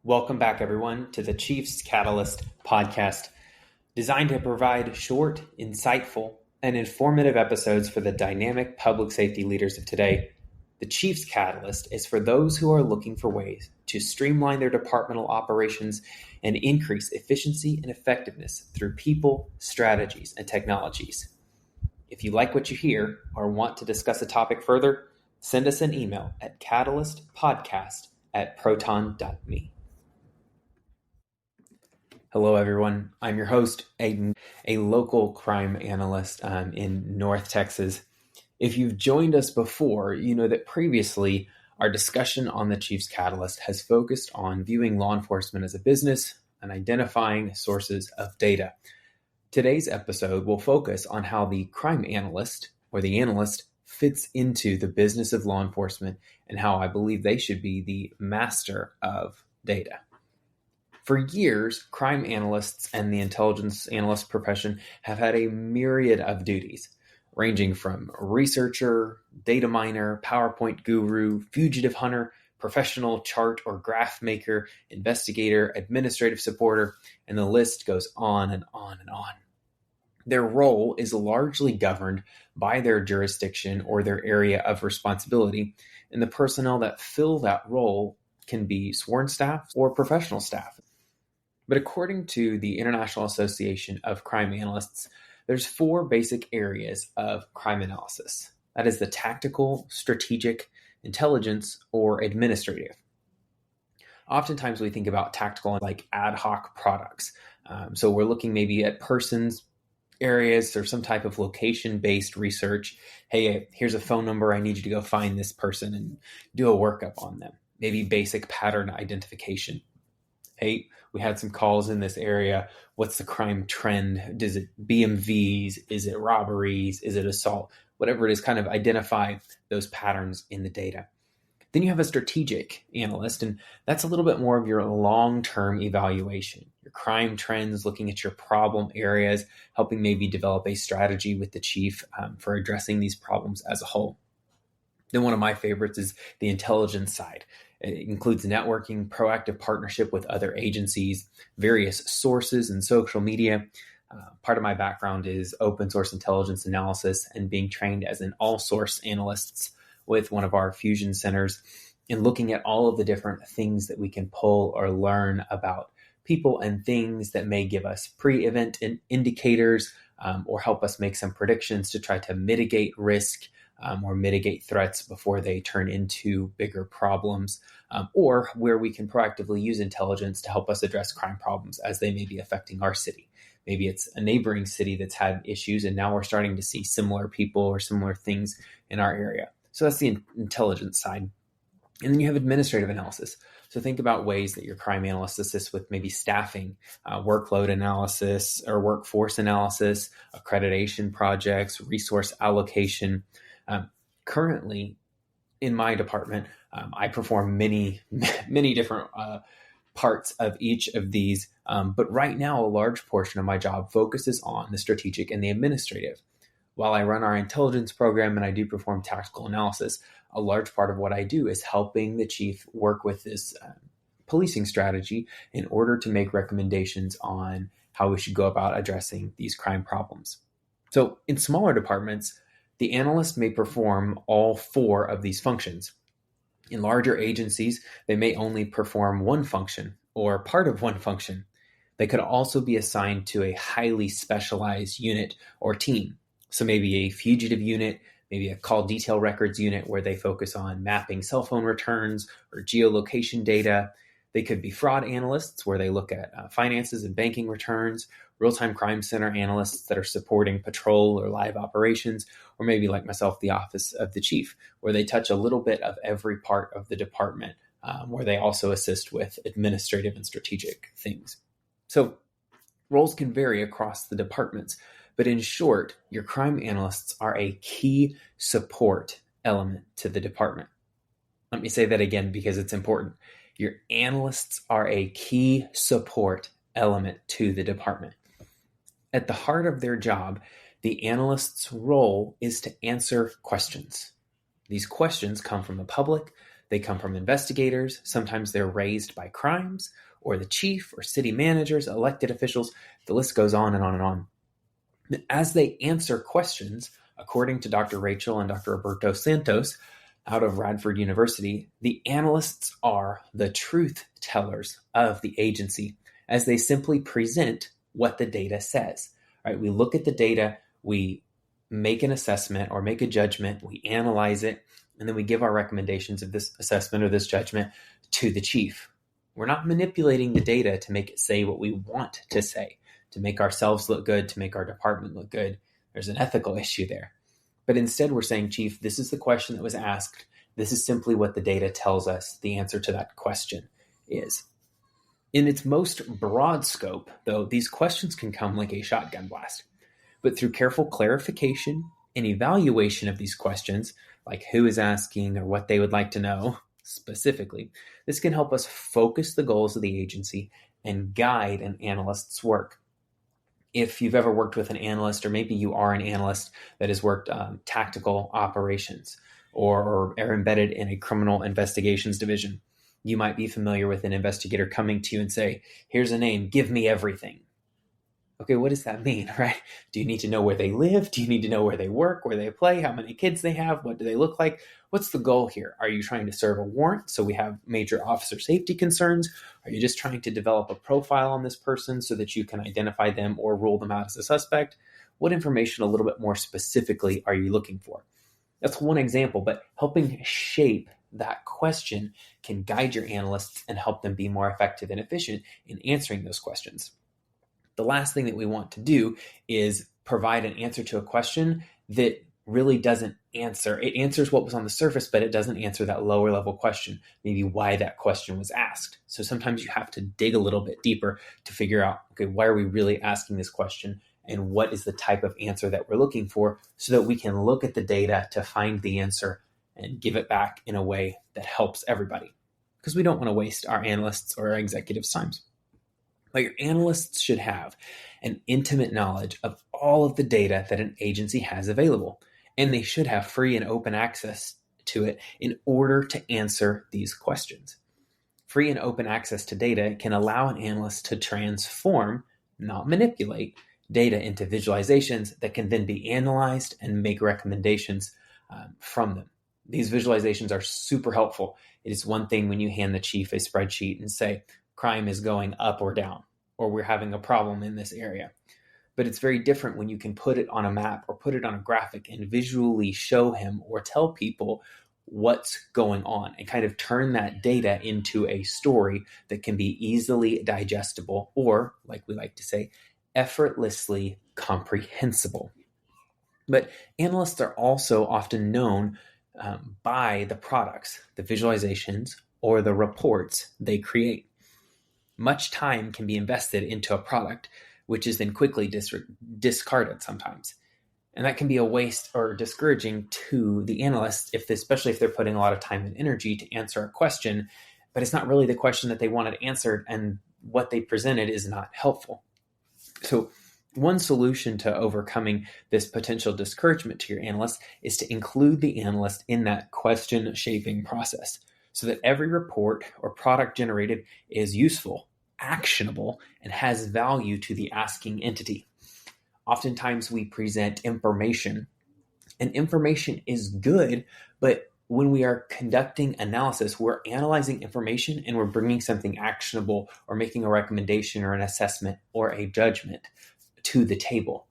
Welcome back, everyone, to the Chiefs Catalyst podcast, designed to provide short, insightful, and informative episodes for the dynamic public safety leaders of today. The Chiefs Catalyst is for those who are looking for ways to streamline their departmental operations and increase efficiency and effectiveness through people, strategies, and technologies. If you like what you hear or want to discuss a topic further, send us an email at catalystpodcast@proton.me. Hello, everyone. I'm your host, Aiden, a local crime analyst in North Texas. If you've joined us before, you know that previously our discussion on the Chiefs Catalyst has focused on viewing law enforcement as a business and identifying sources of data. Today's episode will focus on how the crime analyst or the analyst fits into the business of law enforcement and how I believe they should be the master of data. For years, crime analysts and the intelligence analyst profession have had a myriad of duties, ranging from researcher, data miner, PowerPoint guru, fugitive hunter, professional chart or graph maker, investigator, administrative supporter, and the list goes on and on and on. Their role is largely governed by their jurisdiction or their area of responsibility, and the personnel that fill that role can be sworn staff or professional staff. But according to the International Association of Crime Analysts, there's 4 basic areas of crime analysis. That is the tactical, strategic, intelligence, or administrative. Oftentimes we think about tactical like ad hoc products. So we're looking maybe at persons, areas, or some type of location-based research. Hey, here's a phone number. I need you to go find this person and do a workup on them. Maybe basic pattern identification. Hey, we had some calls in this area. What's the crime trend? Is it BMVs? Is it robberies? Is it assault? Whatever it is, kind of identify those patterns in the data. Then you have a strategic analyst, and that's a little bit more of your long-term evaluation. Your crime trends, looking at your problem areas, helping maybe develop a strategy with the chief for addressing these problems as a whole. Then one of my favorites is the intelligence side. It includes networking, proactive partnership with other agencies, various sources, and social media. Part of my background is open source intelligence analysis and being trained as an all-source analyst with one of our fusion centers and looking at all of the different things that we can pull or learn about people and things that may give us pre-event indicators or help us make some predictions to try to mitigate risk or mitigate threats before they turn into bigger problems, or where we can proactively use intelligence to help us address crime problems as they may be affecting our city. Maybe it's a neighboring city that's had issues, and now we're starting to see similar people or similar things in our area. So that's the intelligence side. And then you have administrative analysis. So think about ways that your crime analyst assists with maybe staffing, workload analysis or workforce analysis, accreditation projects, resource allocation. Currently, in my department, I perform many different parts of each of these. But right now, a large portion of my job focuses on the strategic and the administrative. While I run our intelligence program and I do perform tactical analysis, a large part of what I do is helping the chief work with this policing strategy in order to make recommendations on how we should go about addressing these crime problems. So in smaller departments, the analyst may perform all 4 of these functions. In larger agencies, they may only perform one function or part of one function. They could also be assigned to a highly specialized unit or team. So maybe a fugitive unit, maybe a call detail records unit where they focus on mapping cell phone returns or geolocation data. They could be fraud analysts where they look at finances and banking returns, real-time crime center analysts that are supporting patrol or live operations, or maybe like myself, the office of the chief, where they touch a little bit of every part of the department, where they also assist with administrative and strategic things. So roles can vary across the departments, but in short, your crime analysts are a key support element to the department. Let me say that again because it's important. Your analysts are a key support element to the department. At the heart of their job, the analyst's role is to answer questions. These questions come from the public, They come from investigators. Sometimes they're raised by crimes or the chief or city managers, elected officials. The list goes on and on and on. As they answer questions, according to Dr. Rachel and Dr. Roberto Santos out of Radford University, the analysts are the truth tellers of the agency as they simply present what the data says. Right? We look at the data, we make an assessment or make a judgment, we analyze it, and then we give our recommendations of this assessment or this judgment to the chief. We're not manipulating the data to make it say what we want to say, to make ourselves look good, to make our department look good. There's an ethical issue there. But instead, we're saying, Chief, this is the question that was asked. This is simply what the data tells us the answer to that question is. In its most broad scope, though, these questions can come like a shotgun blast. But through careful clarification and evaluation of these questions, like who is asking or what they would like to know specifically, this can help us focus the goals of the agency and guide an analyst's work. If you've ever worked with an analyst, or maybe you are an analyst that has worked tactical operations or are embedded in a criminal investigations division, you might be familiar with an investigator coming to you and say, here's a name, give me everything. Okay, what does that mean, right? Do you need to know where they live? Do you need to know where they work, where they play, how many kids they have? What do they look like? What's the goal here? Are you trying to serve a warrant so we have major officer safety concerns? Are you just trying to develop a profile on this person so that you can identify them or rule them out as a suspect? What information a little bit more specifically are you looking for? That's one example, but helping shape that question can guide your analysts and help them be more effective and efficient in answering those questions. The last thing that we want to do is provide an answer to a question that really doesn't answer. It answers what was on the surface, but it doesn't answer that lower level question, maybe why that question was asked. So sometimes you have to dig a little bit deeper to figure out, okay, why are we really asking this question? And what is the type of answer that we're looking for, so that we can look at the data to find the answer and give it back in a way that helps everybody. Because we don't want to waste our analysts or our executives' times. But your analysts should have an intimate knowledge of all of the data that an agency has available, and they should have free and open access to it in order to answer these questions. Free and open access to data can allow an analyst to transform, not manipulate, data into visualizations that can then be analyzed and make recommendations from them. These visualizations are super helpful. It is one thing when you hand the chief a spreadsheet and say, crime is going up or down, or we're having a problem in this area. But it's very different when you can put it on a map or put it on a graphic and visually show him or tell people what's going on and kind of turn that data into a story that can be easily digestible, or, like we like to say, effortlessly comprehensible. But analysts are also often known by the products, the visualizations, or the reports they create. Much time can be invested into a product, which is then quickly discarded sometimes. And that can be a waste or discouraging to the analysts, especially if they're putting a lot of time and energy to answer a question, but it's not really the question that they wanted answered, and what they presented is not helpful. So one solution to overcoming this potential discouragement to your analyst is to include the analyst in that question shaping process, so that every report or product generated is useful, actionable, and has value to the asking entity. Oftentimes we present information, and information is good, but when we are conducting analysis, we're analyzing information and we're bringing something actionable or making a recommendation or an assessment or a judgment to the table.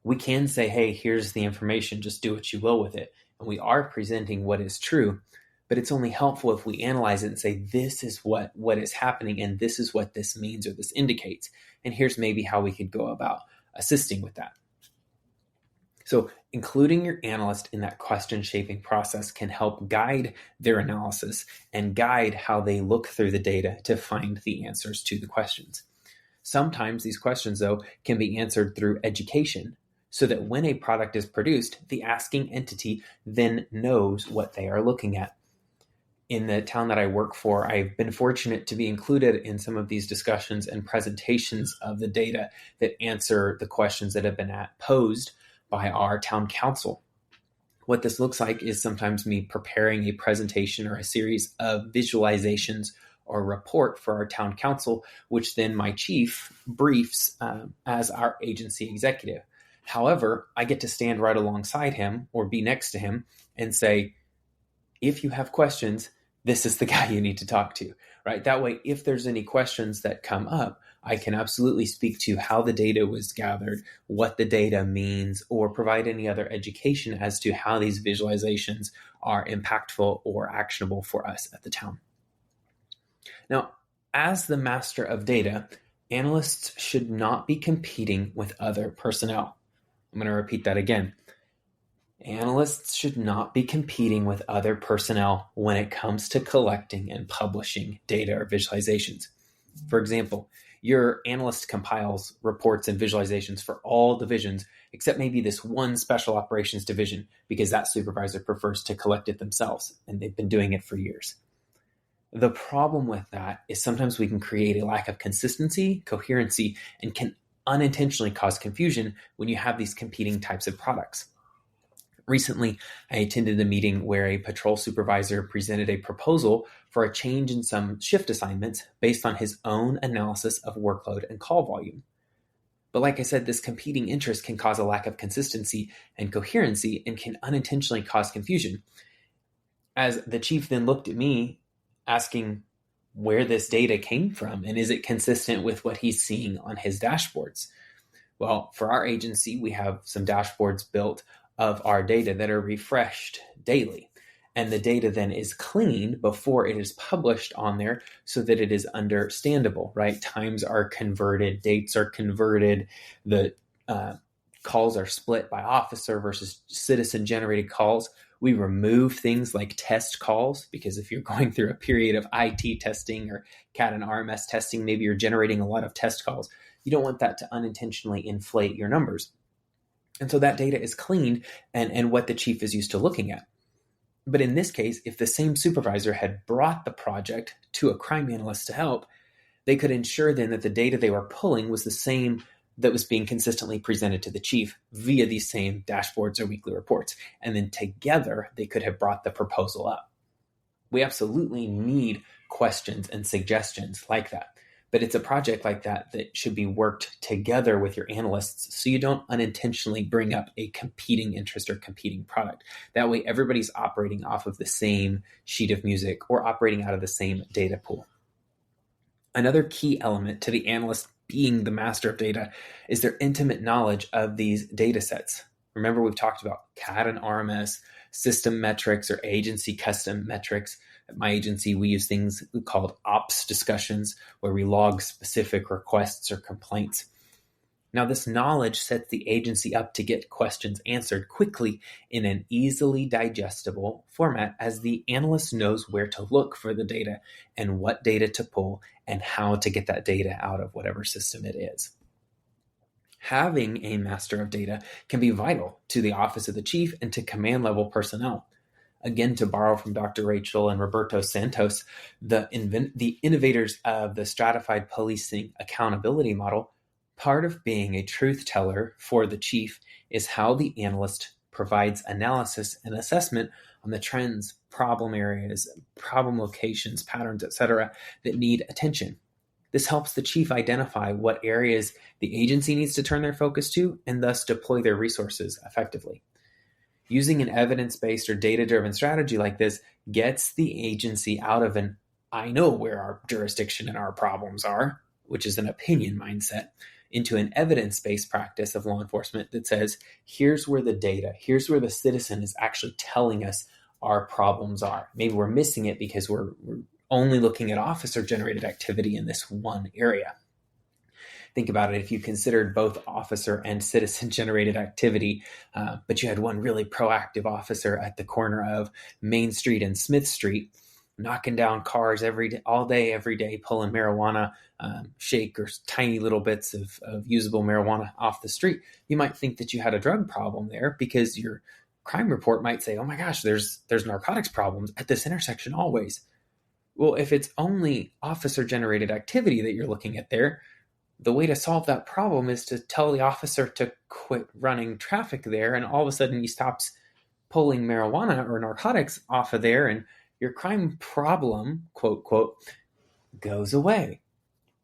We can say, hey, here's the information, just do what you will with it. And we are presenting what is true, but it's only helpful if we analyze it and say, this is what is happening, and this is what this means or this indicates. And here's maybe how we could go about assisting with that. So including your analyst in that question shaping process can help guide their analysis and guide how they look through the data to find the answers to the questions. Sometimes these questions, though, can be answered through education, so that when a product is produced, the asking entity then knows what they are looking at. In the town that I work for, I've been fortunate to be included in some of these discussions and presentations of the data that answer the questions that have been posed by our town council. What this looks like is sometimes me preparing a presentation or a series of visualizations or report for our town council, which then my chief briefs as our agency executive. However, I get to stand right alongside him or be next to him and say, if you have questions, this is the guy you need to talk to, right? That way, if there's any questions that come up, I can absolutely speak to how the data was gathered, what the data means, or provide any other education as to how these visualizations are impactful or actionable for us at the town. Now, as the master of data, analysts should not be competing with other personnel. I'm going to repeat that again. Analysts should not be competing with other personnel when it comes to collecting and publishing data or visualizations. For example, your analyst compiles reports and visualizations for all divisions except maybe this one special operations division because that supervisor prefers to collect it themselves, and they've been doing it for years. The problem with that is sometimes we can create a lack of consistency, coherency, and can unintentionally cause confusion when you have these competing types of products. Recently, I attended a meeting where a patrol supervisor presented a proposal for a change in some shift assignments based on his own analysis of workload and call volume. But like I said, this competing interest can cause a lack of consistency and coherency and can unintentionally cause confusion. As the chief then looked at me asking where this data came from and is it consistent with what he's seeing on his dashboards? Well, for our agency, we have some dashboards built of our data that are refreshed daily. And the data then is cleaned before it is published on there so that it is understandable, right? Times are converted, dates are converted, the calls are split by officer versus citizen-generated calls. We remove things like test calls because if you're going through a period of IT testing or CAD and RMS testing, maybe you're generating a lot of test calls. You don't want that to unintentionally inflate your numbers. And so that data is cleaned and what the chief is used to looking at. But in this case, if the same supervisor had brought the project to a crime analyst to help, they could ensure then that the data they were pulling was the same that was being consistently presented to the chief via these same dashboards or weekly reports. And then together, they could have brought the proposal up. We absolutely need questions and suggestions like that. But it's a project like that that should be worked together with your analysts so you don't unintentionally bring up a competing interest or competing product. That way, everybody's operating off of the same sheet of music or operating out of the same data pool. Another key element to the analyst being the master of data is their intimate knowledge of these data sets. Remember, we've talked about CAD and RMS, system metrics or agency custom metrics. At my agency, we use things called ops discussions where we log specific requests or complaints. Now, this knowledge sets the agency up to get questions answered quickly in an easily digestible format as the analyst knows where to look for the data and what data to pull and how to get that data out of whatever system it is. Having a master of data can be vital to the office of the chief and to command level personnel. Again, to borrow from Dr. Rachel and Roberto Santos, the innovators of the stratified policing accountability model, part of being a truth teller for the chief is how the analyst provides analysis and assessment on the trends, problem areas, problem locations, patterns, etc., that need attention. This helps the chief identify what areas the agency needs to turn their focus to and thus deploy their resources effectively. Using an evidence-based or data-driven strategy like this gets the agency out of an I know where our jurisdiction and our problems are, which is an opinion mindset, into an evidence-based practice of law enforcement that says, here's where the data, here's where the citizen is actually telling us our problems are. Maybe we're missing it because we're only looking at officer-generated activity in this one area. Think about it, if you considered both officer and citizen-generated activity, but you had one really proactive officer at the corner of Main Street and Smith Street, knocking down cars all day, every day, pulling marijuana, shake or tiny little bits of usable marijuana off the street, you might think that you had a drug problem there because your crime report might say, oh my gosh, there's narcotics problems at this intersection always. Well, if it's only officer-generated activity that you're looking at there, the way to solve that problem is to tell the officer to quit running traffic there, and all of a sudden he stops pulling marijuana or narcotics off of there, and your crime problem, quote, quote, goes away.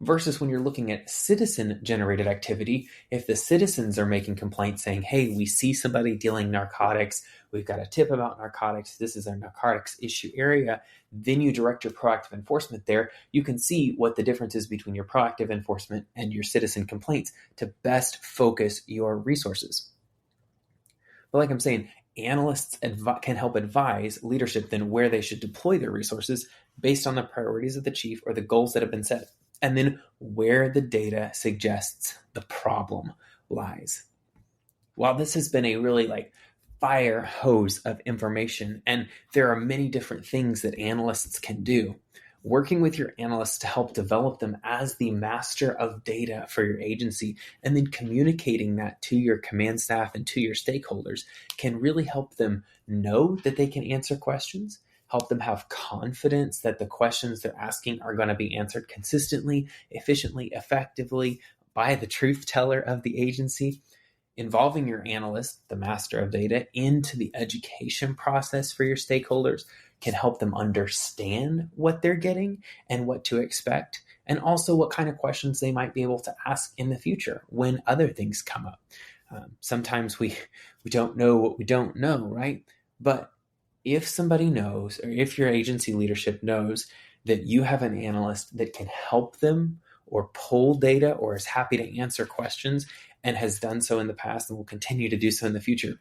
Versus when you're looking at citizen-generated activity, if the citizens are making complaints saying, hey, we see somebody dealing narcotics, we've got a tip about narcotics, this is a narcotics issue area, then you direct your proactive enforcement there. You can see what the difference is between your proactive enforcement and your citizen complaints to best focus your resources. But like I'm saying, analysts can help advise leadership then where they should deploy their resources based on the priorities of the chief or the goals that have been set, and then where the data suggests the problem lies. While this has been a really fire hose of information, and there are many different things that analysts can do, working with your analysts to help develop them as the master of data for your agency, and then communicating that to your command staff and to your stakeholders can really help them know that they can answer questions, help them have confidence that the questions they're asking are going to be answered consistently, efficiently, effectively by the truth teller of the agency. Involving your analyst, the master of data, into the education process for your stakeholders can help them understand what they're getting and what to expect, and also what kind of questions they might be able to ask in the future when other things come up. Sometimes we don't know what we don't know, right? But if somebody knows, or if your agency leadership knows that you have an analyst that can help them or pull data or is happy to answer questions and has done so in the past and will continue to do so in the future,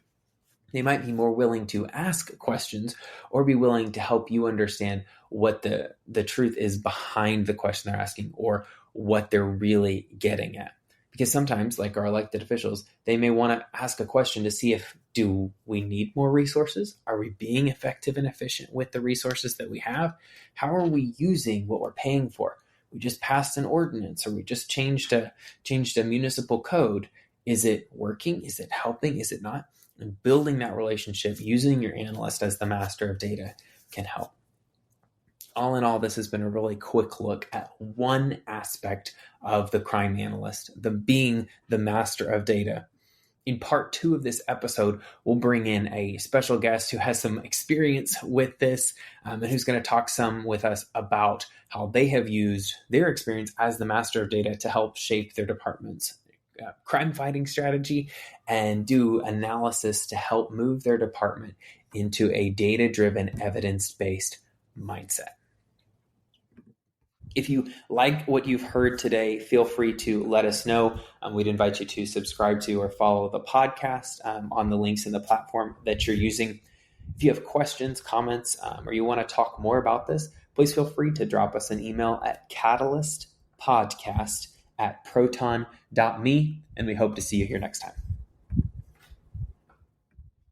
they might be more willing to ask questions or be willing to help you understand what the truth is behind the question they're asking or what they're really getting at. Because sometimes, like our elected officials, they may want to ask a question to see if, do we need more resources? Are we being effective and efficient with the resources that we have? How are we using what we're paying for? We just passed an ordinance, or we just changed a municipal code. Is it working? Is it helping? Is it not? And building that relationship, using your analyst as the master of data, can help. All in all, this has been a really quick look at one aspect of the crime analyst, being the master of data. In part 2 of this episode, we'll bring in a special guest who has some experience with this and who's going to talk some with us about how they have used their experience as the master of data to help shape their department's crime fighting strategy and do analysis to help move their department into a data-driven, evidence-based mindset. If you like what you've heard today, feel free to let us know. We'd invite you to subscribe to or follow the podcast on the links in the platform that you're using. If you have questions, comments, or you want to talk more about this, please feel free to drop us an email at catalystpodcast@proton.me, and we hope to see you here next time.